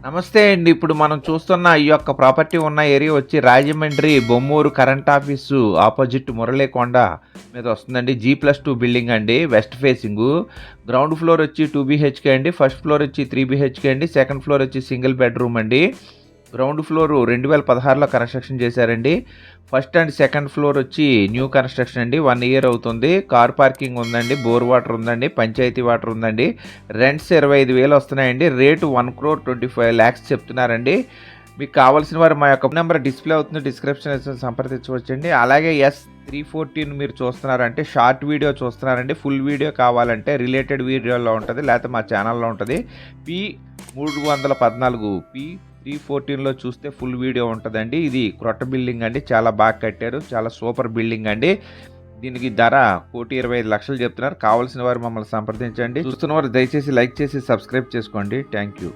నమస్తే అండి. ఇప్పుడు మనం చూస్తున్న ఈ యొక్క ప్రాపర్టీ ఉన్న ఏరియా వచ్చి Rajahmundry Bommuru current office opposite Muralikonda మీద వస్తుందండి. G+2 బిల్డింగ్ అండి. West facing. గ్రౌండ్ ఫ్లోర్ వచ్చి 2 BHK అండి. ఫస్ట్ ఫ్లోర్ వచ్చి 3 BHK అండి. సెకండ్ ఫ్లోర్ వచ్చి సింగిల్ బెడ్రూమ్ అండి. గ్రౌండ్ ఫ్లోర్ 2016లో కన్స్ట్రక్షన్ చేశారండి. ఫస్ట్ అండ్ సెకండ్ ఫ్లోర్ వచ్చి న్యూ కన్స్ట్రక్షన్ అండి. 1 ఇయర్ అవుతుంది. కార్ పార్కింగ్ ఉందండి. బోర్ వాటర్ ఉందండి. పంచాయతీ వాటర్ ఉందండి. రెంట్స్ 25,000 వస్తున్నాయండి. రేటు 1,25,00,000 చెప్తున్నారండి. మీకు కావాల్సిన వారు మా యొక్క నెంబర్ డిస్ప్లే అవుతుంది, డిస్క్రిప్షన్ సంప్రదించవచ్చండి. అలాగే S314 మీరు చూస్తున్నారంటే షార్ట్ వీడియో చూస్తున్నారండి. ఫుల్ వీడియో కావాలంటే రిలేటెడ్ వీడియోలో ఉంటుంది, లేకపోతే మా ఛానల్లో ఉంటుంది. P314 P314లో చూస్తే ఫుల్ వీడియో ఉంటుందండి. ఇది క్రొత్త బిల్డింగ్ అండి. చాలా బాగా కట్టారు. చాలా సూపర్ బిల్డింగ్ అండి. దీనికి ధర 1,25,00,000 చెప్తున్నారు. కావాల్సిన వారు మమ్మల్ని సంప్రదించండి. చూస్తున్న వారు దయచేసి లైక్ చేసి సబ్స్క్రైబ్ చేసుకోండి. Thank you.